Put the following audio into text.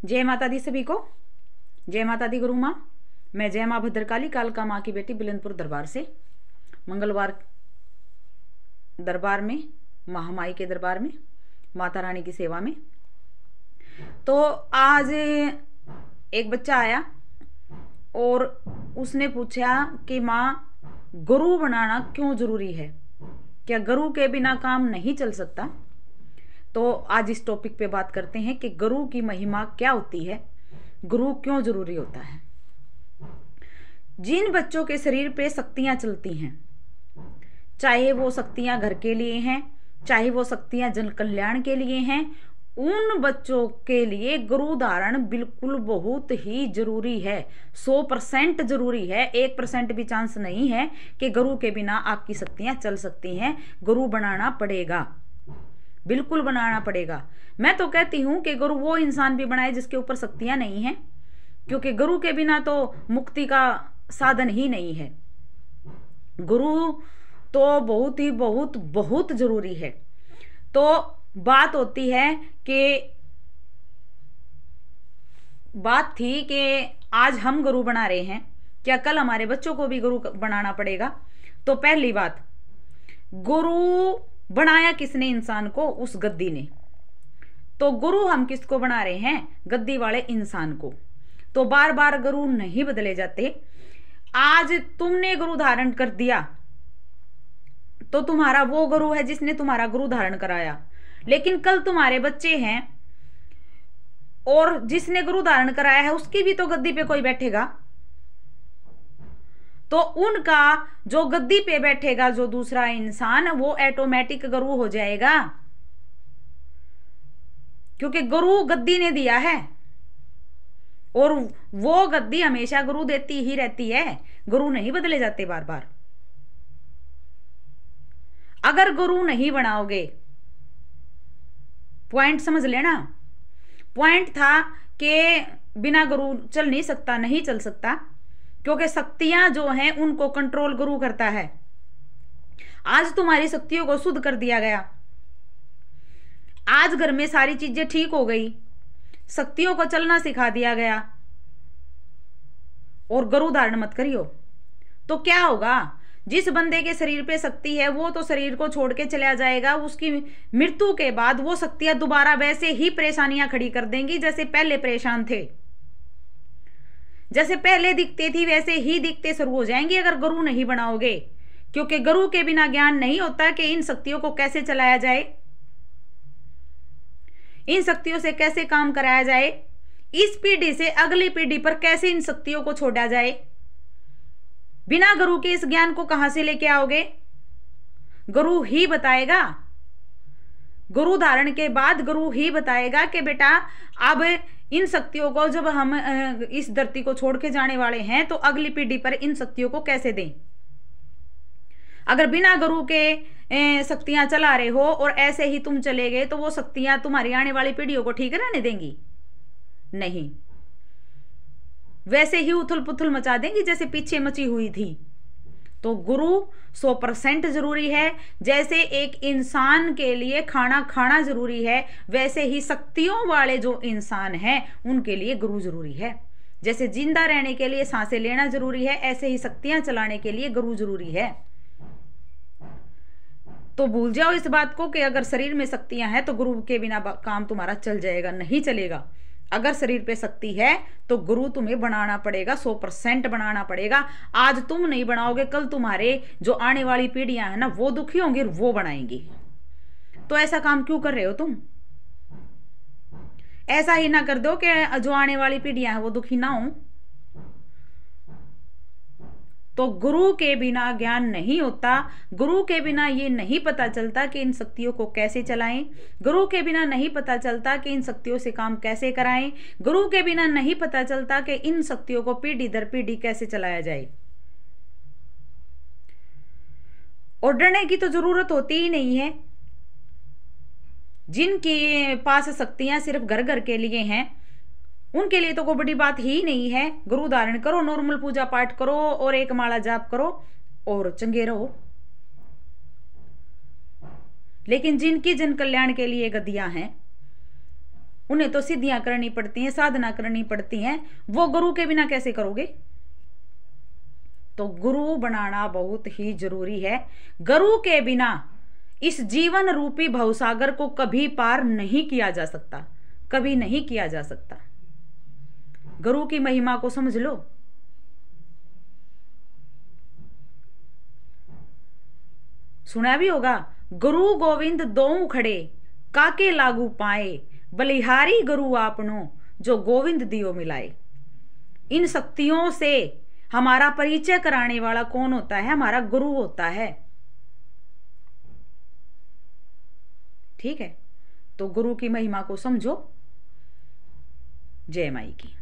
जय माता दी सभी को। जय माता दी गुरु माँ। मैं जय माँ भद्रकाली कालका माँ की बेटी बुलंदपुर दरबार से मंगलवार दरबार में, महामाई के दरबार में, माता रानी की सेवा में। तो आज एक बच्चा आया और उसने पूछा कि माँ, गुरु बनाना क्यों जरूरी है? क्या गुरु के बिना काम नहीं चल सकता? तो आज इस टॉपिक पे बात करते हैं कि गुरु की महिमा क्या होती है, गुरु क्यों जरूरी होता है। जिन बच्चों के शरीर पे शक्तियां चलती हैं, चाहे वो शक्तियां घर के लिए हैं, चाहे वो शक्तियां जन कल्याण के लिए हैं, उन बच्चों के लिए गुरु धारण बिल्कुल बहुत ही जरूरी है। 100% जरूरी है। 1% भी चांस नहीं है कि गुरु के बिना आपकी शक्तियां चल सकती हैं। गुरु बनाना पड़ेगा, बिल्कुल बनाना पड़ेगा। मैं तो कहती हूं कि गुरु वो इंसान भी बनाए जिसके ऊपर शक्तियां नहीं हैं, क्योंकि गुरु के बिना तो मुक्ति का साधन ही नहीं है। गुरु तो बहुत ही बहुत जरूरी है। तो बात होती है कि बात थी कि आज हम गुरु बना रहे हैं, क्या कल हमारे बच्चों को भी गुरु बनाना पड़ेगा? तो पहली बात, गुरु बनाया किसने इंसान को? उस गद्दी ने। तो गुरु हम किसको बना रहे हैं? गद्दी वाले इंसान को। तो बार बार गुरु नहीं बदले जाते। आज तुमने गुरु धारण कर दिया तो तुम्हारा वो गुरु है जिसने तुम्हारा गुरु धारण कराया, लेकिन कल तुम्हारे बच्चे हैं और जिसने गुरु धारण कराया है उसकी भी तो गद्दी पे कोई बैठेगा। तो उनका जो गद्दी पे बैठेगा जो दूसरा इंसान, वो ऑटोमेटिक गुरु हो जाएगा, क्योंकि गुरु गद्दी ने दिया है और वो गद्दी हमेशा गुरु देती ही रहती है। गुरु नहीं बदले जाते बार बार। अगर गुरु नहीं बनाओगे, पॉइंट समझ लेना। पॉइंट था कि बिना गुरु चल नहीं सकता, नहीं चल सकता, क्योंकि शक्तियां जो हैं उनको कंट्रोल गुरु करता है। आज तुम्हारी शक्तियों को शुद्ध कर दिया गया, आज घर में सारी चीजें ठीक हो गई, शक्तियों को चलना सिखा दिया गया और गुरु धारण मत करियो, तो क्या होगा? जिस बंदे के शरीर पे शक्ति है वो तो शरीर को छोड़ के चला जाएगा। उसकी मृत्यु के बाद वो शक्तियां दोबारा वैसे ही परेशानियां खड़ी कर देंगी जैसे पहले परेशान थे। जैसे पहले दिखते थी वैसे ही दिखते शुरू हो जाएंगी अगर गुरु नहीं बनाओगे, क्योंकि गुरु के बिना ज्ञान नहीं होता कि इन शक्तियों को कैसे चलाया जाए, इन शक्तियों से कैसे काम कराया जाए, इस पीढ़ी से अगली पीढ़ी पर कैसे इन शक्तियों को छोड़ा जाए। बिना गुरु के इस ज्ञान को कहां से लेके आओगे? गुरु ही बताएगा। गुरु धारण के बाद गुरु ही बताएगा कि बेटा अब इन शक्तियों को जब हम इस धरती को छोड़ के जाने वाले हैं तो अगली पीढ़ी पर इन शक्तियों को कैसे दें। अगर बिना गुरु के शक्तियां चला रहे हो और ऐसे ही तुम चले गए तो वो शक्तियां तुम्हारी आने वाली पीढ़ियों को ठीक रहने देंगी? नहीं, वैसे ही उथल पुथल मचा देंगी जैसे पीछे मची हुई थी। तो गुरु 100% जरूरी है। जैसे एक इंसान के लिए खाना खाना जरूरी है, वैसे ही शक्तियों वाले जो इंसान हैं उनके लिए गुरु जरूरी है। जैसे जिंदा रहने के लिए सांसें लेना जरूरी है, ऐसे ही शक्तियां चलाने के लिए गुरु जरूरी है। तो भूल जाओ इस बात को कि अगर शरीर में शक्तियां हैं तो गुरु के बिना काम तुम्हारा चल जाएगा, नहीं चलेगा। अगर शरीर पे शक्ति है तो गुरु तुम्हें बनाना पड़ेगा, 100% बनाना पड़ेगा। आज तुम नहीं बनाओगे, कल तुम्हारे जो आने वाली पीढ़ियां हैं ना वो दुखी होंगी, वो बनाएंगी। तो ऐसा काम क्यों कर रहे हो तुम? ऐसा ही ना कर दो कि जो आने वाली पीढ़ियां हैं वो दुखी ना हो। तो गुरु के बिना ज्ञान नहीं होता। गुरु के बिना ये नहीं पता चलता कि इन शक्तियों को कैसे चलाएं। गुरु के बिना नहीं पता चलता कि इन शक्तियों से काम कैसे कराएं। गुरु के बिना नहीं पता चलता कि इन शक्तियों को पीढ़ी दर पीढ़ी कैसे चलाया जाए। और डरने की तो जरूरत होती ही नहीं है। जिनके पास शक्तियां सिर्फ घर घर के लिए हैं उनके लिए तो कोई बड़ी बात ही नहीं है। गुरु धारण करो, नॉर्मल पूजा पाठ करो और एक माला जाप करो और चंगे रहो। लेकिन जिनकी जन कल्याण के लिए गद्दियां हैं, उन्हें तो सिद्धियां करनी पड़ती हैं, साधना करनी पड़ती हैं, वो गुरु के बिना कैसे करोगे? तो गुरु बनाना बहुत ही जरूरी है। गुरु के बिना इस जीवन रूपी भवसागर को कभी पार नहीं किया जा सकता, कभी नहीं किया जा सकता। गुरु की महिमा को समझ लो। सुना भी होगा, गुरु गोविंद दोऊ खड़े, काके लागू पाए, बलिहारी गुरु आपनो, जो गोविंद दियो मिलाए। इन शक्तियों से हमारा परिचय कराने वाला कौन होता है? हमारा गुरु होता है। ठीक है, तो गुरु की महिमा को समझो। जय माई की।